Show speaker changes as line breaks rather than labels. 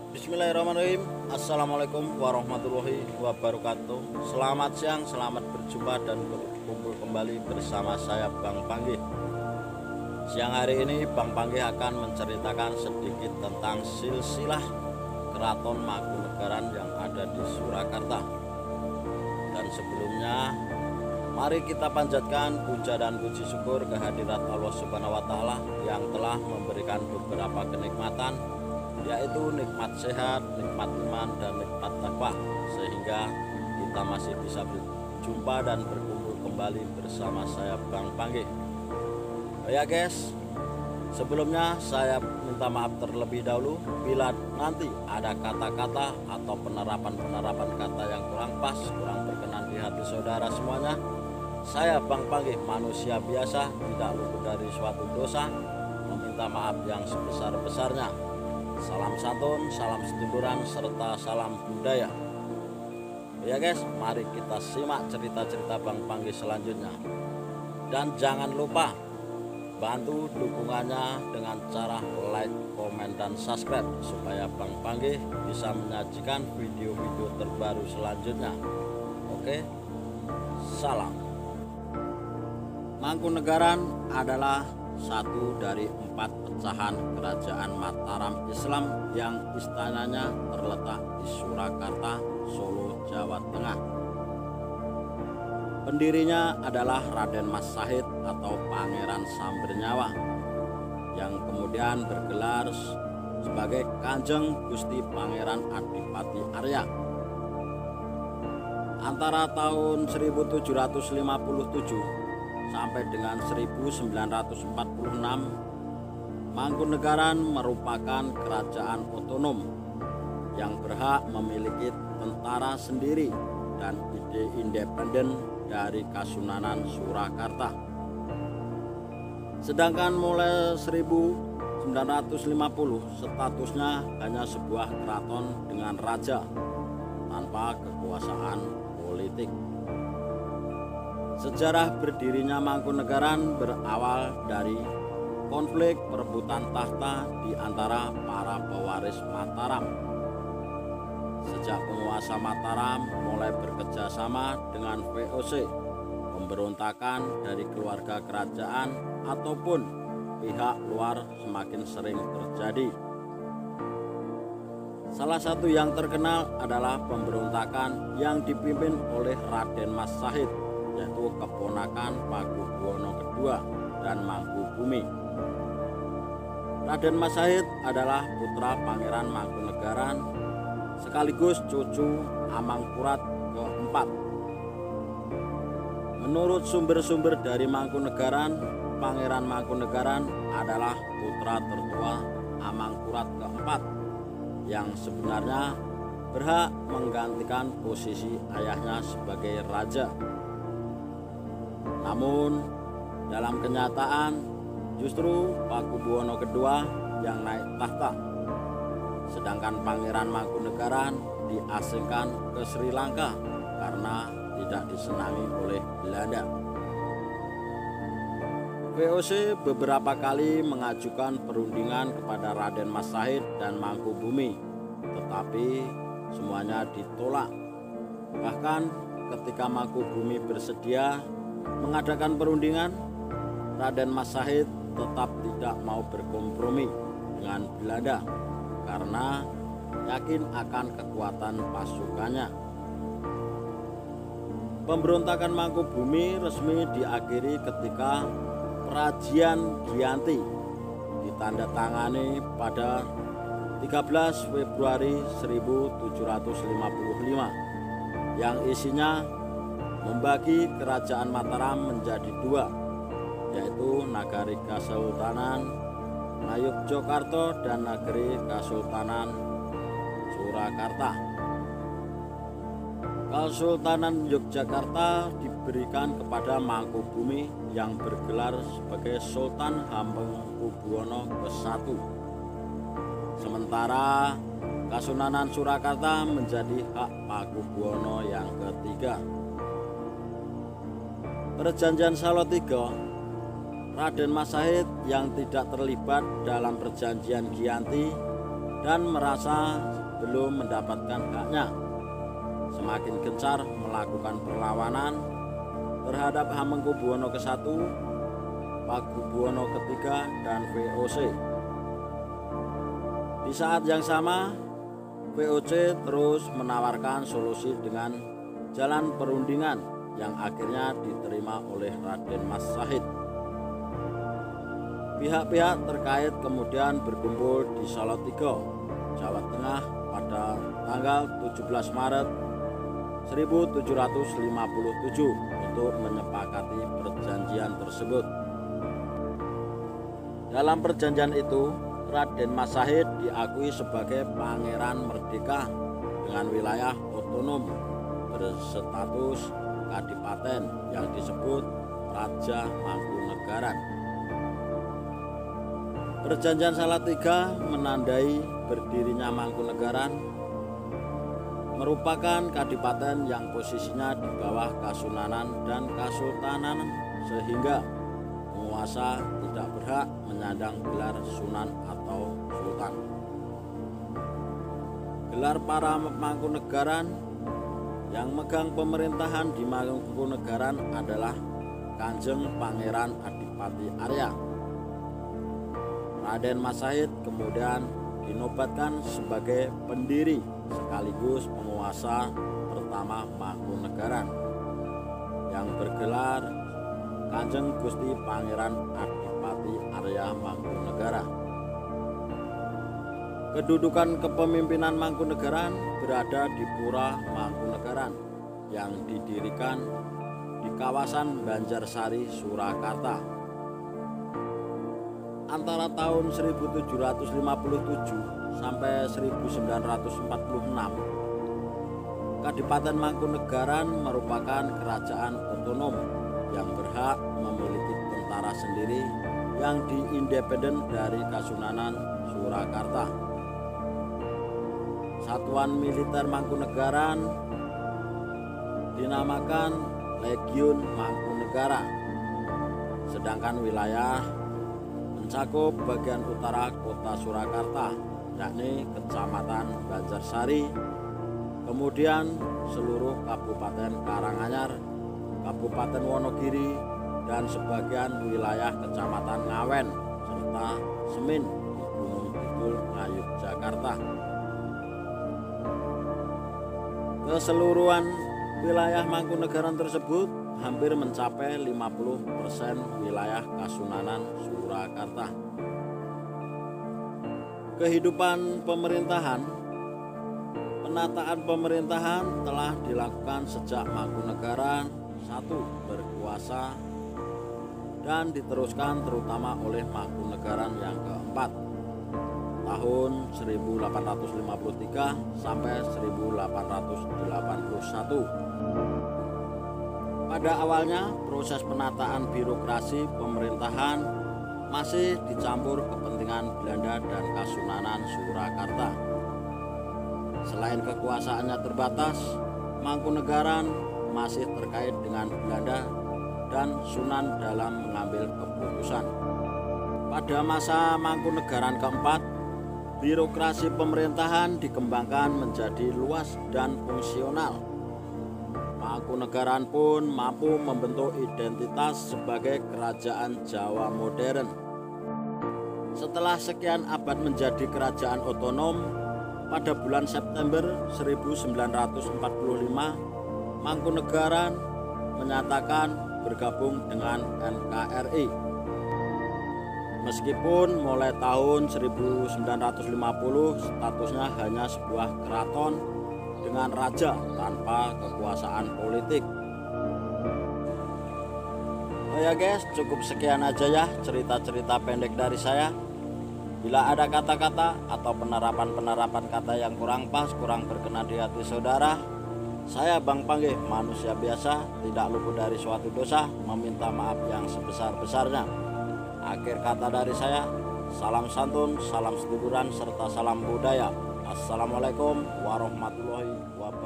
Bismillahirrahmanirrahim. Assalamualaikum warahmatullahi wabarakatuh. Selamat siang, selamat berjumpa dan berkumpul kembali bersama saya Bang Panggih. Siang hari ini Bang Panggih akan menceritakan sedikit tentang silsilah Keraton Mangkunegaran yang ada di Surakarta. Dan sebelumnya, mari kita panjatkan puja dan puji syukur kehadirat Allah Subhanahu wa Ta'ala yang telah memberikan beberapa kenikmatan, yaitu nikmat sehat, nikmat iman, dan nikmat takwa, sehingga kita masih bisa berjumpa dan berkumpul kembali bersama saya Bang Panggih. Oh ya guys, sebelumnya saya minta maaf terlebih dahulu bila nanti ada kata-kata atau penerapan kata yang kurang pas, kurang berkenan di hati saudara semuanya. Saya Bang Panggih, manusia biasa, tidak luput dari suatu dosa, meminta maaf yang sebesar-besarnya. Salam santun, salam seduluran, serta salam budaya. Ya guys, mari kita simak cerita-cerita Bang Panggih selanjutnya. Dan jangan lupa bantu dukungannya dengan cara like, komen, dan subscribe supaya Bang Panggih bisa menyajikan video-video terbaru selanjutnya. Oke, salam. Mangkunegaran adalah satu dari 4 pecahan kerajaan Mataram Islam yang istananya terletak di Surakarta, Solo, Jawa Tengah. Pendirinya adalah Raden Mas Sahid atau Pangeran Sambernyawa yang kemudian bergelar sebagai Kanjeng Gusti Pangeran Adipati Arya. Antara tahun 1757 sampai dengan 1946, Mangkunegaran merupakan kerajaan otonom yang berhak memiliki tentara sendiri dan ide independen dari Kasunanan Surakarta. Sedangkan mulai 1950 statusnya hanya sebuah keraton dengan raja tanpa kekuasaan politik. Sejarah berdirinya Mangkunegaran berawal dari konflik perebutan tahta di antara para pewaris Mataram. Sejak penguasa Mataram mulai bekerjasama dengan VOC, pemberontakan dari keluarga kerajaan ataupun pihak luar semakin sering terjadi. Salah satu yang terkenal adalah pemberontakan yang dipimpin oleh Raden Mas Sahid, yaitu keponakan Pakubuwono II dan Mangkubumi. Raden Mas Sahid adalah putra Pangeran Mangkunegaran sekaligus cucu Amangkurat keempat. Menurut sumber-sumber dari Mangkunegaran, Pangeran Mangkunegaran adalah putra tertua Amangkurat keempat yang sebenarnya berhak menggantikan posisi ayahnya sebagai raja. Namun dalam kenyataan justru Pakubuwono II yang naik tahta, sedangkan Pangeran Mangkunegaran diasingkan ke Sri Lanka karena tidak disenangi oleh Belanda. VOC beberapa kali mengajukan perundingan kepada Raden Mas Sahid dan Mangkubumi, tetapi semuanya ditolak. Bahkan ketika Mangkubumi bersedia mengadakan perundingan, Raden Mas Sahid tetap tidak mau berkompromi dengan Belanda karena yakin akan kekuatan pasukannya. Pemberontakan Mangkubumi resmi diakhiri ketika Prajian Giyanti ditandatangani pada 13 Februari 1755 yang isinya membagi kerajaan Mataram menjadi 2, yaitu Nagari Kasultanan Ngayogyakarta dan Nagari Kasultanan Surakarta. Kesultanan Yogyakarta diberikan kepada Mangkubumi yang bergelar sebagai Sultan Hamengkubuwono ke-1. Sementara Kasunanan Surakarta menjadi hak Pakubuwono yang ketiga. Perjanjian Salatiga, Raden Mas Sahid yang tidak terlibat dalam perjanjian Giyanti dan merasa belum mendapatkan haknya, semakin gencar melakukan perlawanan terhadap Hamengkubuwono ke-1, Pakubuwono ke-3, dan VOC. Di saat yang sama, VOC terus menawarkan solusi dengan jalan perundingan yang akhirnya diterima oleh Raden Mas Sahid. Pihak-pihak terkait kemudian berkumpul di Salatiga, Jawa Tengah pada tanggal 17 Maret 1757 untuk menyepakati perjanjian tersebut. Dalam perjanjian itu, Raden Mas Sahid diakui sebagai Pangeran Merdeka dengan wilayah otonom berstatus kadipaten yang disebut Raja Mangkunegaran. Perjanjian Salatiga menandai berdirinya Mangkunegaran merupakan kadipaten yang posisinya di bawah Kasunanan dan Kasultanan, sehingga penguasa tidak berhak menyandang gelar Sunan atau Sultan. Gelar para Mangkunegaran yang megang pemerintahan di Mangkunegaran adalah Kanjeng Pangeran Adipati Arya. Raden Mas Sahid kemudian dinobatkan sebagai pendiri sekaligus penguasa pertama Mangkunegaran yang bergelar Kanjeng Gusti Pangeran Adipati Arya Mangkunegara. Kedudukan kepemimpinan Mangkunegaran berada di Pura Mangkunegaran yang didirikan di kawasan Banjarsari, Surakarta. Antara tahun 1757 sampai 1946, Kadipaten Mangkunegaran merupakan kerajaan otonom yang berhak memiliki tentara sendiri yang diindependen dari Kasunanan Surakarta. Satuan militer Mangkunegaran dinamakan Legiun Mangkunegara, sedangkan wilayah mencakup bagian utara kota Surakarta, yakni Kecamatan Banjarsari, kemudian seluruh Kabupaten Karanganyar, Kabupaten Wonogiri, dan sebagian wilayah Kecamatan Ngawen, serta Semin di Gunung Kidul, Ngayuk, Jakarta. Keseluruhan wilayah Mangkunegaran tersebut hampir mencapai 50% wilayah Kasunanan Surakarta. Kehidupan pemerintahan, penataan pemerintahan telah dilakukan sejak Mangkunegaran satu berkuasa dan diteruskan terutama oleh Mangkunegaran yang keempat tahun 1853 sampai 1881. Pada awalnya proses penataan birokrasi pemerintahan masih dicampur kepentingan Belanda dan Kasunanan Surakarta. Selain kekuasaannya terbatas, Mangkunegaran masih terkait dengan Belanda dan Sunan dalam mengambil keputusan. Pada masa Mangkunegaran keempat, birokrasi pemerintahan dikembangkan menjadi luas dan fungsional. Mangkunegaran pun mampu membentuk identitas sebagai kerajaan Jawa modern. Setelah sekian abad menjadi kerajaan otonom, pada bulan September 1945, Mangkunegaran menyatakan bergabung dengan NKRI. Meskipun mulai tahun 1950 statusnya hanya sebuah keraton dengan raja tanpa kekuasaan politik. Oh ya guys, cukup sekian aja ya cerita-cerita pendek dari saya. Bila ada kata-kata atau penerapan kata yang kurang pas, kurang berkenan di hati saudara, saya Bang Panggih, manusia biasa, tidak luput dari suatu dosa, meminta maaf yang sebesar-besarnya. Akhir kata dari saya, salam santun, salam seduluran, serta salam budaya. Assalamualaikum warahmatullahi wabarakatuh.